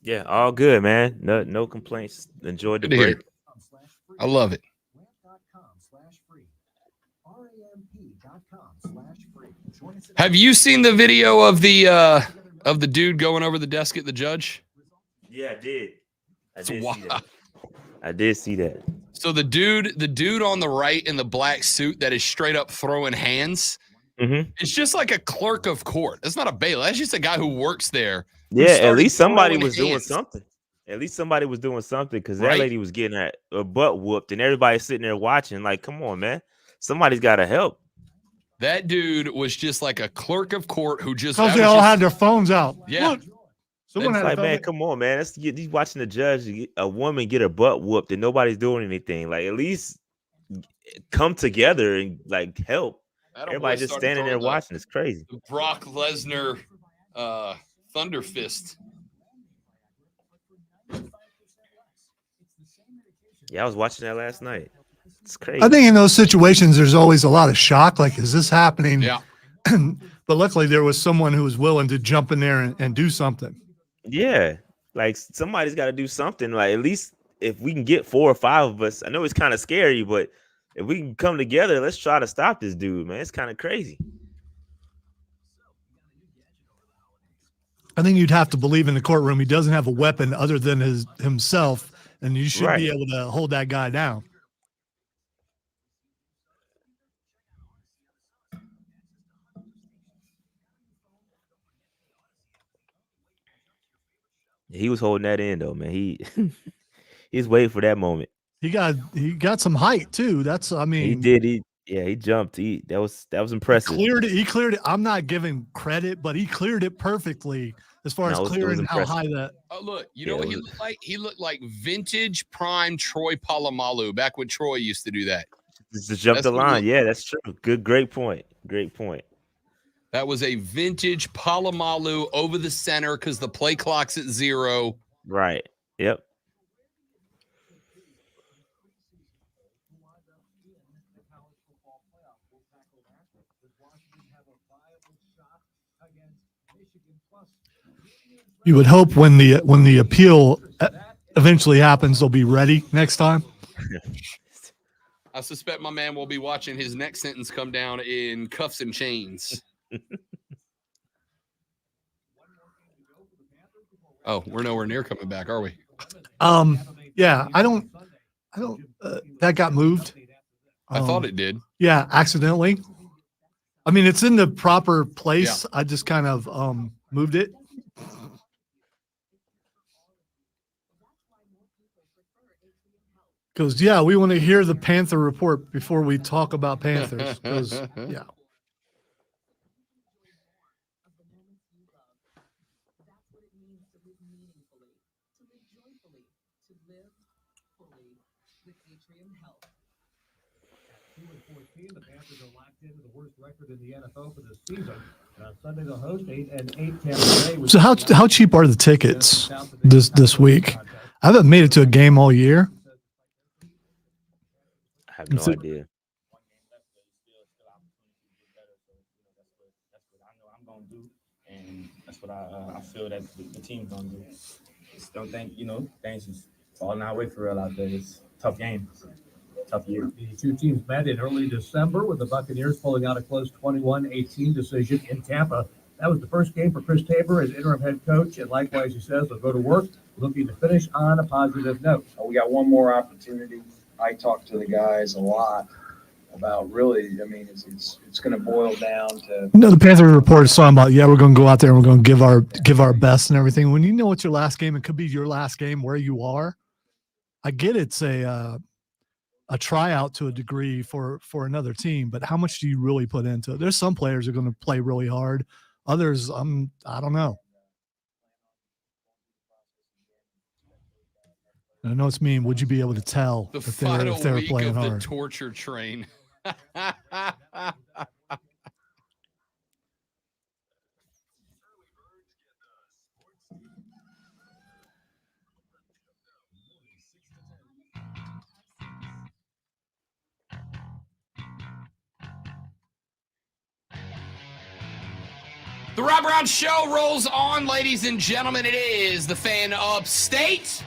Yeah, all good, man. No complaints. Enjoyed the Good to hear. break. I love it. Have you seen the video of the dude going over the desk at the judge? Yeah, I did. I It's did wild. see that. I did see that. So the dude on the right in the black suit that is straight up throwing hands, Mm-hmm. it's just like a clerk of court. That's not a bailiff. That's just a guy who works there who Yeah, at started least somebody throwing was doing hands. something. At least somebody was doing something because that Right? lady was getting her butt whooped, and everybody's sitting there watching. Like, come on, man. Somebody's got to help. That dude was just like a clerk of court who just Because that they was all just had their phones out. yeah. Look, someone It's had to like, film man, it. come on, man. He's watching the judge, a woman get her butt whooped, and nobody's doing anything. Like, at least come together and like help. That old boy Everybody just started standing there throwing the watching. It's crazy. Brock Lesnar Thunder Fist. Yeah, I was watching that last night. It's crazy. I think in those situations, there's always a lot of shock. Like, is this happening? Yeah. But luckily, there was someone who was willing to jump in there and do something. Yeah, like somebody's got to do something. Like at least if we can get 4 or 5 of us, I know it's kind of scary, but if we can come together, let's try to stop this dude, man. It's kind of crazy. I think you'd have to believe in the courtroom he doesn't have a weapon other than himself, and you should be Right. able to hold that guy down. He was holding that in though, man. He's waiting for that moment. He got some height too. That's I He mean did. He jumped. That was he impressive. cleared it. He cleared it. I'm not giving credit, but he cleared it perfectly as far as No, it was clearing how impressive. high that. Oh look, you Yeah, know what it he was- looked like? He looked like vintage prime Troy Polamalu back when Troy used to do that. Just to jump That's the what he line. looked Yeah, like. that's true. Great point. Great point. That was a vintage Polamalu over the center because the play clock's at 0. Right. Yep. You would hope when the appeal eventually happens, they'll be ready next time. I suspect my man will be watching his next sentence come down in cuffs and chains. Oh, we're nowhere near coming back, are we? Yeah, I don't. That got moved. I thought it did. Yeah, accidentally. I mean, it's in the proper place. I just kind of moved it. Because yeah, we want to hear the Panther report before we talk about Panthers. Because yeah. The Panthers are locked into the worst record in the NFL for this season. And on Sunday, they'll host 8-8 Tampa Bay. So how cheap are the tickets this week? I haven't made it to a game all year. I have no idea. And that's what I feel that the team's gonna do. Just don't think things is falling our way for real out there. It's a tough game, tough year. The two teams met in early December with the Buccaneers pulling out a close 21-18 decision in Tampa. That was the first game for Chris Tepper as interim head coach, and likewise, he says they'll go to work looking to finish on a positive note. We got one more opportunity. I talk to the guys a lot about really, I mean, it's going to boil down to. The Panther report is talking about, we're going to go out there and we're going to give our best and everything. When you know it's your last game, it could be your last game where you are. I get it's a tryout to a degree for another team, but how much do you really put into it? There's some players who are going to play really hard. Others, I don't know. I know it's mean. Would you be able to tell the if final they were week playing of hard? the torture train? The Rob Brown Show rolls on, ladies and gentlemen. It is the Fan Upstate.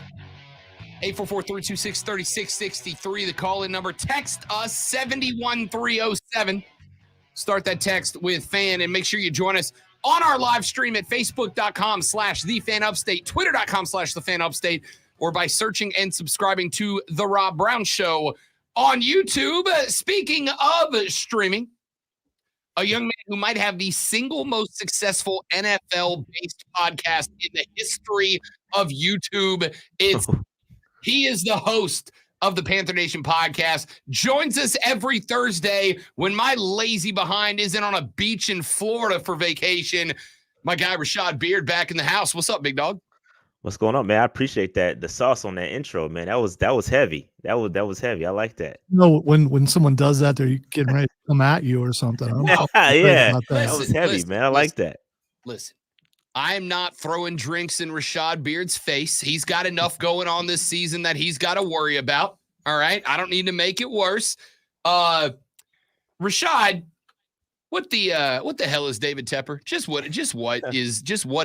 844-326-3663, the call-in number. Text us 71307. Start that text with Fan, and make sure you join us on our live stream at facebook.com/thefanupstate, twitter.com/thefanupstate, or by searching and subscribing to The Rob Brown Show on YouTube. Speaking of streaming, a young man who might have the single most successful NFL-based podcast in the history of YouTube. He is the host of the Panther Nation podcast, joins us every Thursday when my lazy behind isn't on a beach in Florida for vacation. My guy, Rashad Beard, back in the house. What's up, big dog? What's going on, man? I appreciate that. The sauce on that intro, man. That was heavy. That was heavy. I like that. You know, when someone does that, they're getting ready to come at you or something. Yeah, about that. that was heavy, man. I like that. Listen, I'm not throwing drinks in Rashad Beard's face. He's got enough going on this season that he's got to worry about. All right, I don't need to make it worse. Rashad, what the hell is David Tepper? Just what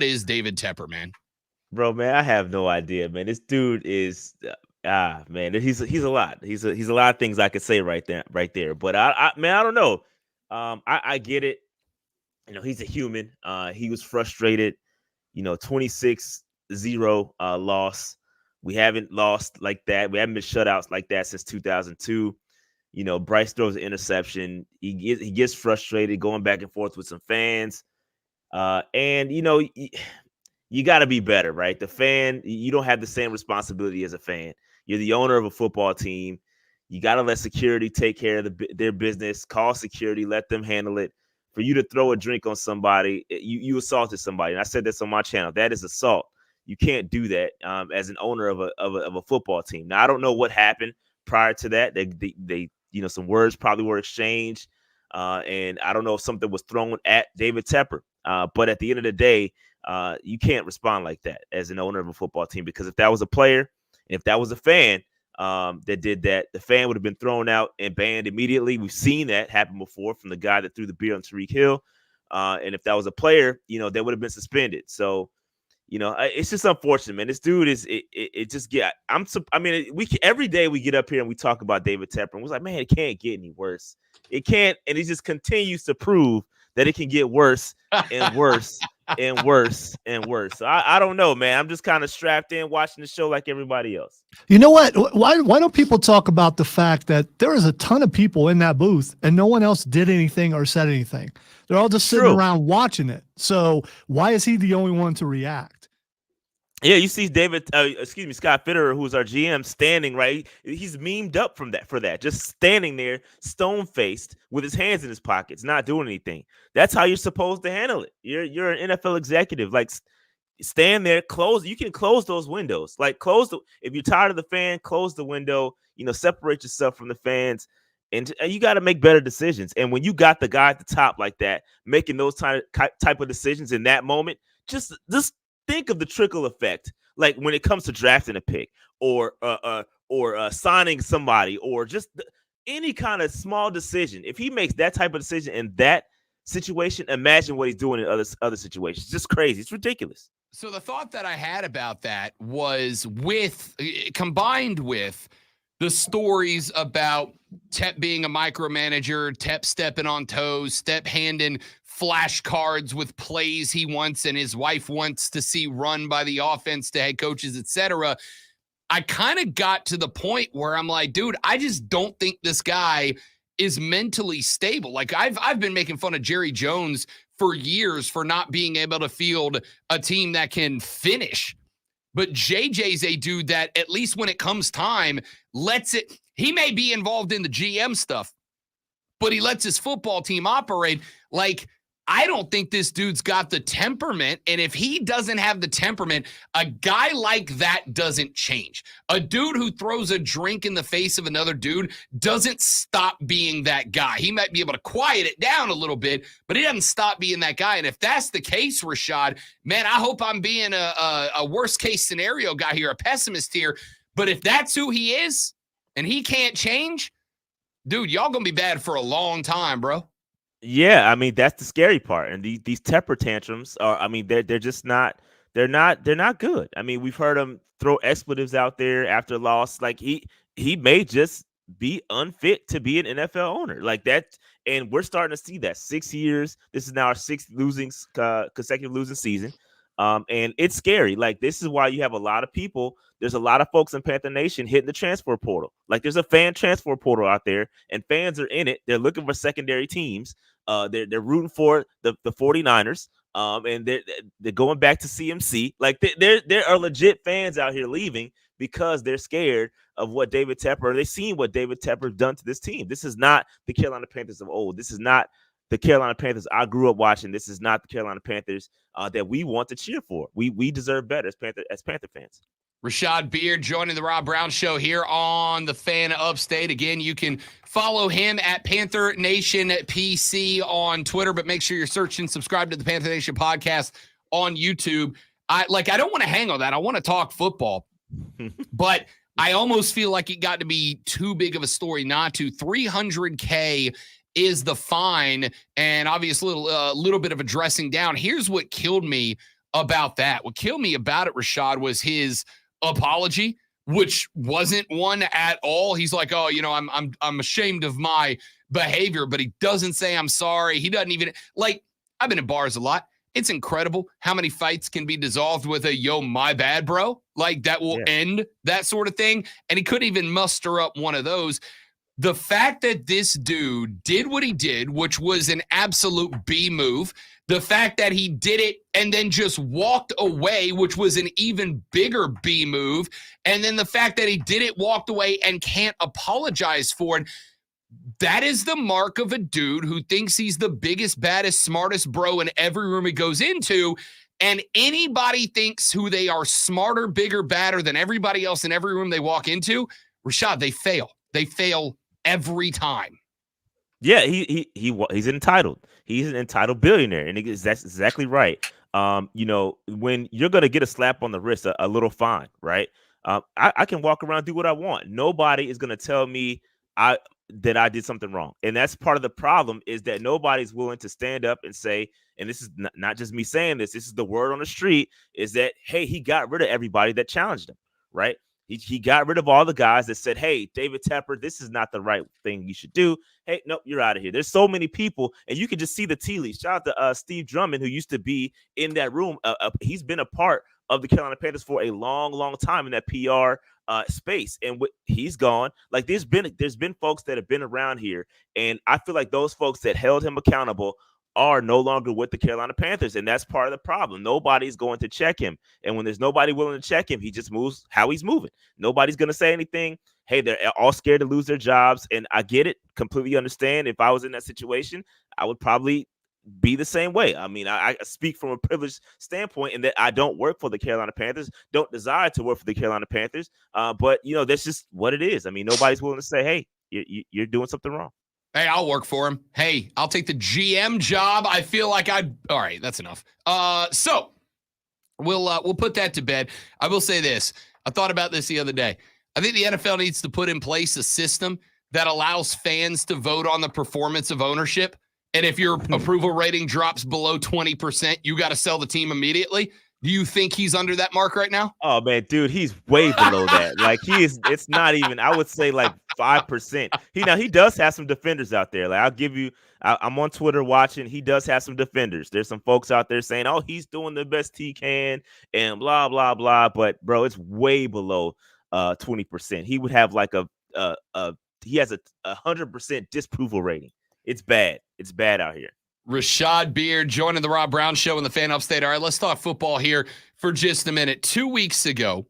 is David Tepper, man? Bro, man, I have no idea, man. This dude is man, he's a lot. He's a lot of things I could say right there. But I don't know. I get it. You know, he's a human. He was frustrated. You know, 26-0 loss. We haven't lost like that. We haven't been shutouts like that since 2002. You know, Bryce throws an interception. He gets frustrated going back and forth with some fans. And, you know, you got to be better, right? The fan, you don't have the same responsibility as a fan. You're the owner of a football team. You got to let security take care of their business. Call security, let them handle it. For you to throw a drink on somebody, you assaulted somebody. And I said this on my channel. That is assault. You can't do that as an owner of a football team. Now, I don't know what happened prior to that. They you know, some words probably were exchanged. And I don't know if something was thrown at David Tepper. But at the end of the day, you can't respond like that as an owner of a football team, because if that was a player, and if that was a fan that did that, the fan would have been thrown out and banned immediately. We've seen that happen before from the guy that threw the beer on Tyreek Hill. And if that was a player, you know, they would have been suspended. So, you know, it's just unfortunate, man. This dude is every day we get up here and we talk about David Tepper, and we're like, man, it can't get any worse. It can't, and it just continues to prove that it can get worse and worse and worse and worse. So I don't know, man. I'm just kind of strapped in watching the show like everybody else. You know what? Why don't people talk about the fact that there is a ton of people in that booth and no one else did anything or said anything? They're all just sitting around watching it. So why is he the only one to react? Yeah, you see Scott Fitterer, who's our GM, standing right. He's memed up for that, just standing there, stone-faced, with his hands in his pockets, not doing anything. That's how you're supposed to handle it. You're an NFL executive. Like, stand there, close. You can close those windows. Like, if you're tired of the fan, close the window. You know, separate yourself from the fans, and you got to make better decisions. And when you got the guy at the top like that, making those type of decisions in that moment, just think of the trickle effect, like when it comes to drafting a pick or signing somebody, or just any kind of small decision. If he makes that type of decision in that situation, imagine what he's doing in other situations. It's just crazy. It's ridiculous. So the thought that I had about that was combined with the stories about Tep being a micromanager, Tep stepping on toes, Tep handing flashcards with plays he wants and his wife wants to see run by the offense to head coaches, etc. I kind of got to the point where I'm like, dude, I just don't think this guy is mentally stable. Like, I've been making fun of Jerry Jones for years for not being able to field a team that can finish. But JJ's a dude that, at least when it comes time, he may be involved in the GM stuff, but he lets his football team operate. Like, I don't think this dude's got the temperament. And if he doesn't have the temperament, a guy like that doesn't change. A dude who throws a drink in the face of another dude doesn't stop being that guy. He might be able to quiet it down a little bit, but he doesn't stop being that guy. And if that's the case, Rashad, man, I hope I'm being a worst case scenario guy here, a pessimist here. But if that's who he is and he can't change, dude, y'all going to be bad for a long time, bro. Yeah, I mean that's the scary part, and these Tepper tantrums are. I mean they're just not. They're not good. I mean we've heard him throw expletives out there after a loss. Like he may just be unfit to be an NFL owner like that, and we're starting to see that. 6 years. This is now our sixth consecutive losing season. And it's scary. Like this is why you have a lot of people. There's a lot of folks in Panther Nation hitting the transfer portal. Like there's a fan transfer portal out there, and fans are in it. They're looking for secondary teams. They're rooting for the 49ers. And they're going back to CMC. Like there are legit fans out here leaving because they're scared of what David Tepper. They've seen what David Tepper done to this team. This is not the Carolina Panthers of old. This is not the Carolina Panthers I grew up watching. This is not the Carolina Panthers that we want to cheer for. We deserve better as Panther fans. Rashad Beard joining the Rob Brown Show here on the Fan Upstate. Again, you can follow him at Panther Nation PC on Twitter, but make sure you're searching, subscribe to the Panther Nation podcast on YouTube. I don't want to hang on that. I want to talk football, but I almost feel like it got to be too big of a story not to. $300K is the fine, and obviously a little bit of a dressing down. Here's what killed me about that. What killed me about it, Rashad, was his apology, which wasn't one at all. He's like, oh, I'm ashamed of my behavior, but he doesn't say I'm sorry. He doesn't even I've been in bars a lot. It's incredible how many fights can be dissolved with a yo, my bad, bro. Like that will end that sort of thing. And he couldn't even muster up one of those. The fact that this dude did what he did, which was an absolute B move, the fact that he did it and then just walked away, which was an even bigger B move, and then the fact that he did it, walked away, and can't apologize for it, that is the mark of a dude who thinks he's the biggest, baddest, smartest bro in every room he goes into, and anybody thinks who they are smarter, bigger, badder than everybody else in every room they walk into, Rashad, they fail. They fail every time. Yeah, he's entitled. He's an entitled billionaire, and that's exactly right. When you're gonna get a slap on the wrist, a little fine, right? I can walk around, do what I want. Nobody is gonna tell me that I did something wrong, and that's part of the problem is that nobody's willing to stand up and say. And this is not just me saying this. This is the word on the street. Is that hey, he got rid of everybody that challenged him, right? He got rid of all the guys that said, hey, David Tepper, this is not the right thing you should do. Hey, nope, you're out of here. There's so many people, and you can just see the tea leaves. Shout out to Steve Drummond, who used to be in that room. He's been a part of the Carolina Panthers for a long, long time in that PR space. And he's gone. Like there's been folks that have been around here, and I feel like those folks that held him accountable are no longer with the Carolina Panthers, and that's part of the problem. Nobody's going to check him, and when there's nobody willing to check him, he just moves how he's moving. Nobody's going to say anything. Hey, they're all scared to lose their jobs, and I get it, completely understand. If I was in that situation, I would probably be the same way. I mean, I speak from a privileged standpoint in that I don't work for the Carolina Panthers, don't desire to work for the Carolina Panthers, but, that's just what it is. I mean, nobody's willing to say, hey, you're doing something wrong. Hey, I'll work for him. Hey, I'll take the GM job. I feel like all right, that's enough. So we'll put that to bed. I will say this. I thought about this the other day. I think the NFL needs to put in place a system that allows fans to vote on the performance of ownership. And if your approval rating drops below 20%, you got to sell the team immediately. Do you think he's under that mark right now? Oh man, dude, he's way below that. Like it's not even, I would say like 5%. He does have some defenders out there. Like I'm on Twitter watching, he does have some defenders. There's some folks out there saying, oh, he's doing the best he can and blah, blah, blah. But bro, it's way below 20%. He would have like he has a 100% disapproval rating. It's bad. It's bad out here. Rashad Beard joining the Rob Brown Show in the Fan Upstate. All right, let's talk football here for just a minute. 2 weeks ago,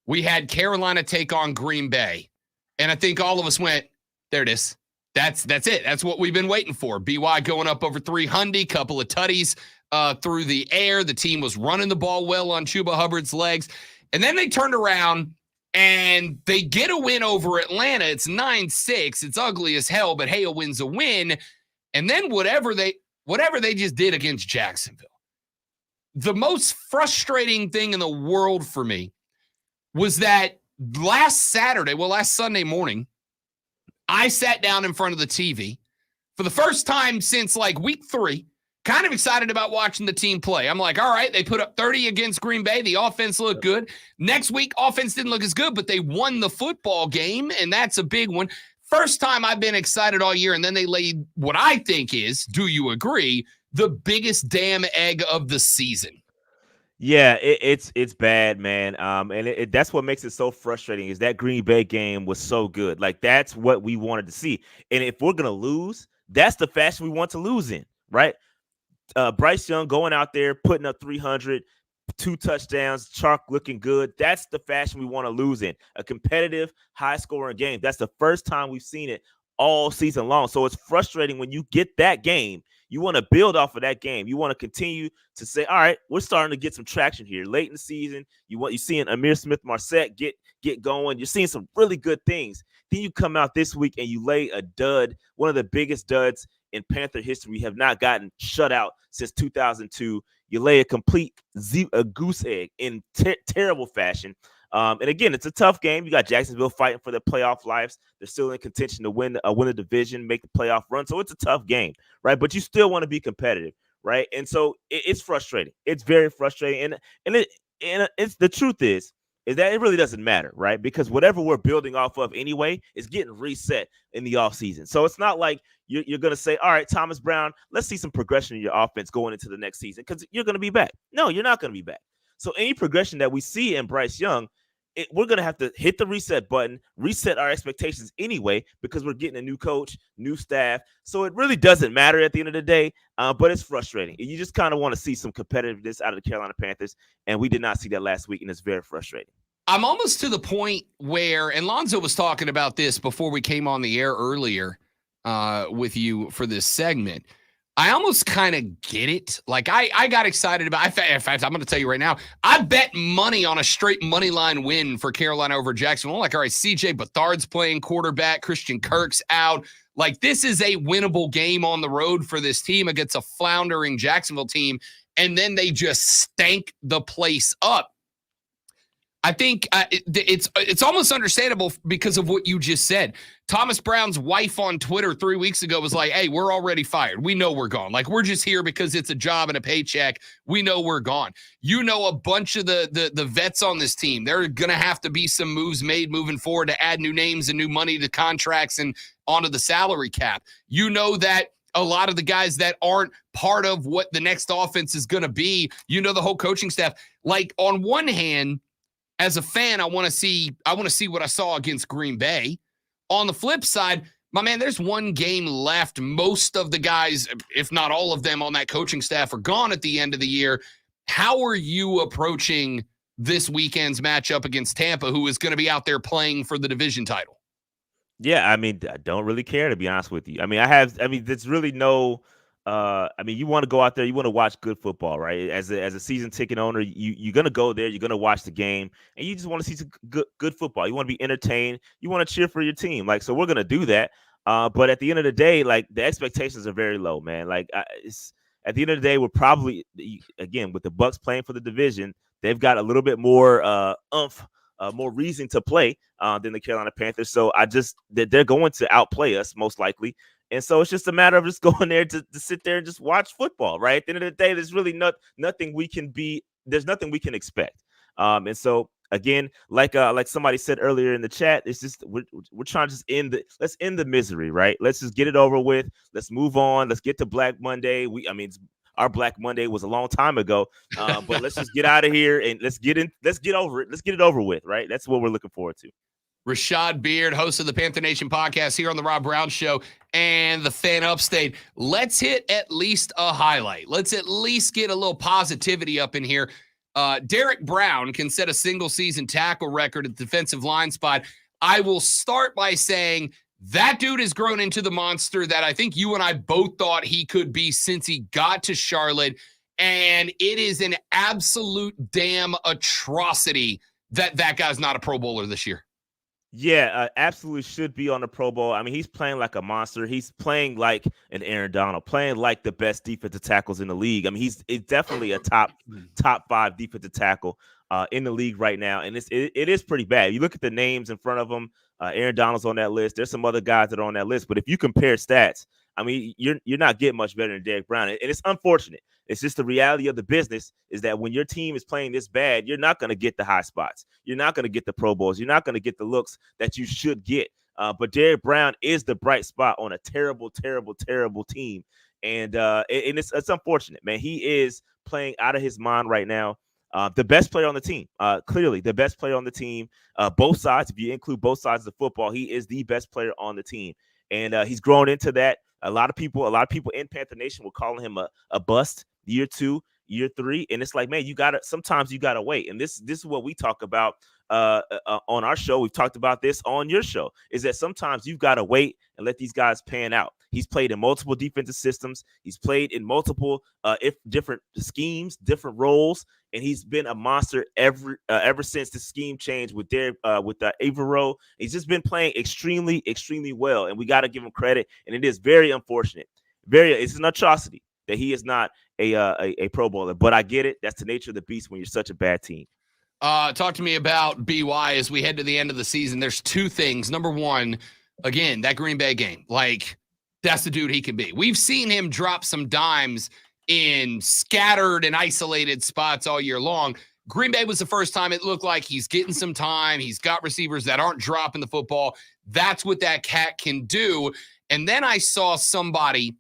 we had Carolina take on Green Bay, and I think all of us went, there it is. That's it. That's what we've been waiting for. BY going up over 300, couple of tutties through the air. The team was running the ball well on Chuba Hubbard's legs, and then they turned around and they get a win over Atlanta. It's 9-6. It's ugly as hell, but hey, a win's a win. And then whatever they just did against Jacksonville. The most frustrating thing in the world for me was that last Sunday morning, I sat down in front of the TV, for the first time since like week 3, kind of excited about watching the team play. I'm like, all right, they put up 30 against Green Bay. The offense looked good. Next week, offense didn't look as good, but they won the football game, and that's a big one. First time I've been excited all year, and then they laid what I think is, do you agree, the biggest damn egg of the season. Yeah, it's bad, man. And that's what makes it so frustrating is that Green Bay game was so good. Like, that's what we wanted to see. And if we're gonna lose, that's the fashion we want to lose in, right? Bryce Young going out there, putting up 300, 2 touchdowns, Chark looking good. That's the fashion we want to lose in. A competitive, high-scoring game. That's the first time we've seen it all season long. So it's frustrating when you get that game. You want to build off of that game. You want to continue to say, all right, we're starting to get some traction here. Late in the season, you're seeing Amir Smith-Marset get going. You're seeing some really good things. Then you come out this week and you lay a dud, one of the biggest duds in Panther history. We have not gotten shut out since 2002. You lay a complete goose egg in terrible fashion. And again, it's a tough game. You got Jacksonville fighting for their playoff lives. They're still in contention to win the division, make the playoff run. So it's a tough game, right? But you still want to be competitive, right? And so it's frustrating. It's very frustrating. And it's the truth is that it really doesn't matter, right? Because whatever we're building off of anyway is getting reset in the offseason. So it's not like you're going to say, all right, Thomas Brown, let's see some progression in your offense going into the next season because you're going to be back. No, you're not going to be back. So any progression that we see in Bryce Young, we're going to have to hit the reset button, reset our expectations anyway, because we're getting a new coach, new staff. So it really doesn't matter at the end of the day, but it's frustrating. You just kind of want to see some competitiveness out of the Carolina Panthers, and we did not see that last week, and it's very frustrating. I'm almost to the point where, and Lonzo was talking about this before we came on the air earlier with you for this segment. I almost kind of get it. Like I got excited about, in fact, I'm going to tell you right now, I bet money on a straight money line win for Carolina over Jacksonville. I'm like, all right, CJ Beathard's playing quarterback, Christian Kirk's out. Like, this is a winnable game on the road for this team against a floundering Jacksonville team. And then they just stank the place up. I think it's almost understandable because of what you just said. Thomas Brown's wife on Twitter 3 weeks ago was like, hey, we're already fired. We know we're gone. Like, we're just here because it's a job and a paycheck. We know we're gone. You know, a bunch of the vets on this team, there are going to have to be some moves made moving forward to add new names and new money to contracts and onto the salary cap. You know that a lot of the guys that aren't part of what the next offense is going to be, you know, the whole coaching staff. Like, on one hand, as a fan, I want to see what I saw against Green Bay. On the flip side, my man, there's one game left. Most of the guys, if not all of them on that coaching staff, are gone at the end of the year. How are you approaching this weekend's matchup against Tampa, who is going to be out there playing for the division title? Yeah, I mean, I don't really care, to be honest with you. I mean, there's really no you want to go out there, you want to watch good football, right? As a season ticket owner, you're going to go there, you're going to watch the game, and you just want to see some good football. You want to be entertained, you want to cheer for your team. Like, so we're going to do that. But at the end of the day, like, the expectations are very low, man. Like, at the end of the day, we're probably, again, with the Bucks playing for the division, they've got a little bit more oomph, more reason to play than the Carolina Panthers. So they're going to outplay us most likely. And so it's just a matter of just going there to sit there and just watch football, right? At the end of the day, there's really nothing we can expect. And so again, like somebody said earlier in the chat, it's just we're trying to just let's end the misery, right? Let's just get it over with. Let's move on. Let's get to Black Monday. Our Black Monday was a long time ago, but let's just get out of here and let's get over it. Let's get it over with, right? That's what we're looking forward to. Rashad Beard, host of the Panther Nation podcast here on the Rob Brown Show and the Fan Upstate. Let's hit at least a highlight. Let's at least get a little positivity up in here. Derrick Brown can set a single-season tackle record at the defensive line spot. I will start by saying that dude has grown into the monster that I think you and I both thought he could be since he got to Charlotte, and it is an absolute damn atrocity that guy's not a Pro Bowler this year. Yeah, absolutely should be on the Pro Bowl. I mean, he's playing like a monster. He's playing like an Aaron Donald, playing like the best defensive tackles in the league. I mean, he's definitely a top 5 defensive tackle in the league right now, and it is pretty bad. You look at the names in front of him. Aaron Donald's on that list. There's some other guys that are on that list, but if you compare stats, I mean, you're not getting much better than Derrick Brown, and it's unfortunate. It's just the reality of the business is that when your team is playing this bad, you're not going to get the high spots. You're not going to get the Pro Bowls. You're not going to get the looks that you should get. But Derrick Brown is the bright spot on a terrible, terrible, terrible team. And it's unfortunate, man. He is playing out of his mind right now. The best player on the team, clearly the best player on the team, both sides. If you include both sides of the football, he is the best player on the team. And he's grown into that. A lot of people in Panther Nation were calling him a bust year 2, year 3. And it's like, man, sometimes you gotta wait. And this is what we talk about on our show. We've talked about this on your show, is that sometimes you've got to wait and let these guys pan out. He's played in multiple defensive systems. He's played in multiple different schemes, different roles, and he's been a monster ever since the scheme changed with Averill. He's just been playing extremely, extremely well, and we got to give him credit. And it is very unfortunate. It's an atrocity that he is not a Pro Bowler. But I get it. That's the nature of the beast when you're such a bad team. Talk to me about BY as we head to the end of the season. There's 2 things. Number one, again, that Green Bay game. Like, that's the dude he can be. We've seen him drop some dimes in scattered and isolated spots all year long. Green Bay was the first time it looked like he's getting some time. He's got receivers that aren't dropping the football. That's what that cat can do. And then I saw somebody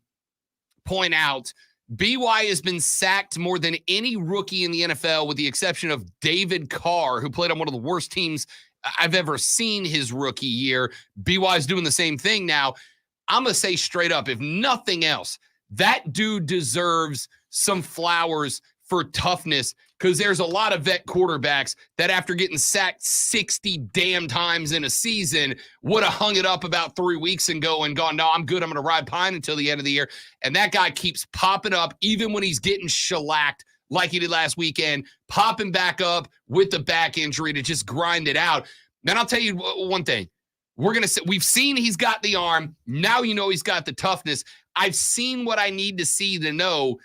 point out BY has been sacked more than any rookie in the NFL, with the exception of David Carr, who played on one of the worst teams I've ever seen his rookie year. BY is doing the same thing now. I'm going to say straight up, if nothing else, that dude deserves some flowers for toughness, because there's a lot of vet quarterbacks that after getting sacked 60 damn times in a season would have hung it up about 3 weeks ago and gone, no, I'm good. I'm going to ride pine until the end of the year. And that guy keeps popping up even when he's getting shellacked like he did last weekend, popping back up with the back injury to just grind it out. Man, I'll tell you one thing. We've seen he's got the arm. Now you know he's got the toughness. I've seen what I need to see to know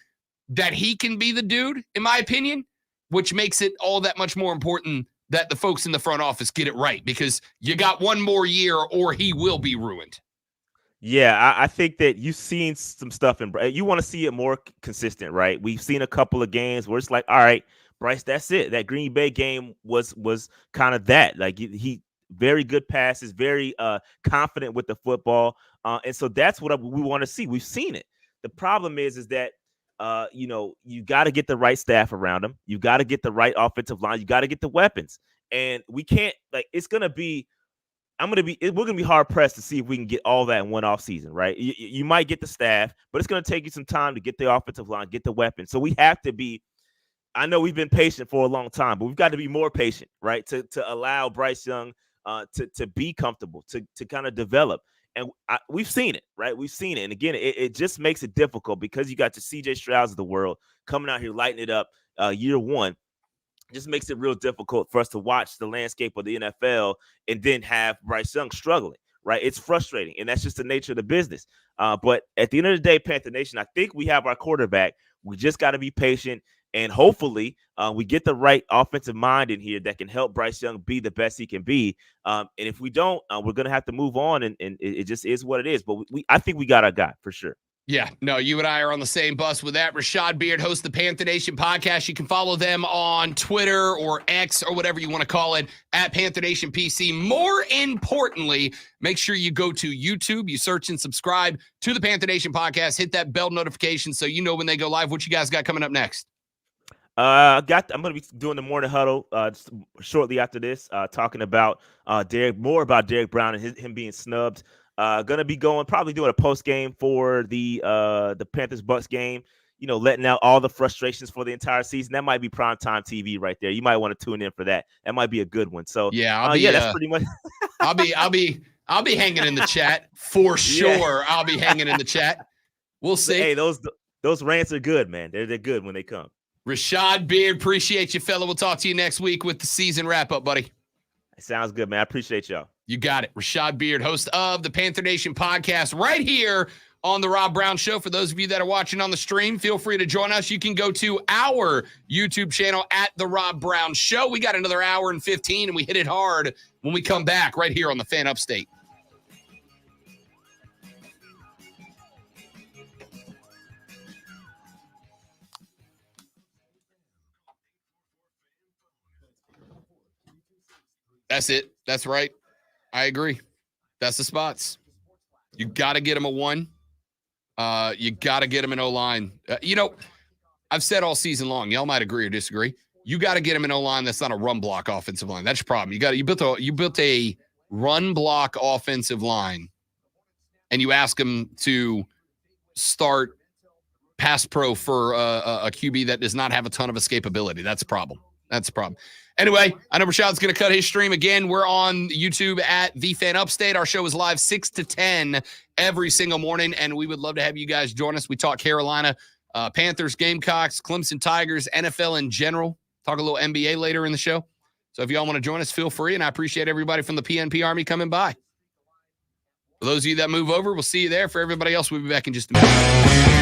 that he can be the dude, in my opinion, which makes it all that much more important that the folks in the front office get it right, because you got one more year or he will be ruined. Yeah, I think that you've seen some stuff you want to see it more consistent, right? We've seen a couple of games where it's like, all right, Bryce, that's it. That Green Bay game was kind of that. Like he very good passes, very confident with the football. And so that's what we want to see. We've seen it. The problem is that, you got to get the right staff around him. You got to get the right offensive line. You got to get the weapons. And we can't, we're going to be hard pressed to see if we can get all that in one off season, right? You might get the staff, but it's going to take you some time to get the offensive line, get the weapons. So we have to be, I know we've been patient for a long time, but we've got to be more patient, right? To allow Bryce Young to be comfortable, to kind of develop. And we've seen it, right? We've seen it. And again, it just makes it difficult because you got the CJ Strouds of the world coming out here, lighting it up year one. It just makes it real difficult for us to watch the landscape of the NFL and then have Bryce Young struggling, right? It's frustrating. And that's just the nature of the business. But at the end of the day, Panther Nation, I think we have our quarterback. We just got to be patient. And hopefully we get the right offensive mind in here that can help Bryce Young be the best he can be. And if we don't, we're going to have to move on. And it just is what it is. But I think we got our guy for sure. Yeah, no, you and I are on the same bus with that. Rashad Beard hosts the Panther Nation podcast. You can follow them on Twitter or X or whatever you want to call it at Panther Nation PC. More importantly, make sure you go to YouTube. You search and subscribe to the Panther Nation podcast. Hit that bell notification so you know when they go live. What you guys got coming up next? I'm going to be doing the morning huddle shortly after this, talking about Derrick Brown and him being snubbed. Going to be probably doing a post game for the Panthers Bucks game. Letting out all the frustrations for the entire season. That might be primetime TV right there. You might want to tune in for that. That might be a good one. So yeah, that's pretty much. I'll be hanging in the chat for sure. Yeah. I'll be hanging in the chat. We'll see. Hey, those rants are good, man. They're good when they come. Rashad Beard, appreciate you, fella. We'll talk to you next week with the season wrap-up, buddy. Sounds good, man. I appreciate y'all. You got it. Rashad Beard, host of the Panther Nation podcast right here on The Rob Brown Show. For those of you that are watching on the stream, feel free to join us. You can go to our YouTube channel at The Rob Brown Show. We got another hour and 15, and we hit it hard when we come back right here on the Fan Upstate. That's it. That's right. I agree. That's the spots. You got to get him a 1. You got to get him an O-line. I've said all season long, y'all might agree or disagree. You got to get him an O-line that's not a run block offensive line. That's your problem. You built a run block offensive line, and you ask him to start pass pro for a QB that does not have a ton of escapability. That's a problem. Anyway, I know Rashad's going to cut his stream again. We're on YouTube at the Fan Upstate. Our show is live 6 to 10 every single morning, and we would love to have you guys join us. We talk Carolina Panthers, Gamecocks, Clemson Tigers, NFL in general. Talk a little NBA later in the show. So if y'all want to join us, feel free, and I appreciate everybody from the PNP Army coming by. For those of you that move over, we'll see you there. For everybody else, we'll be back in just a minute.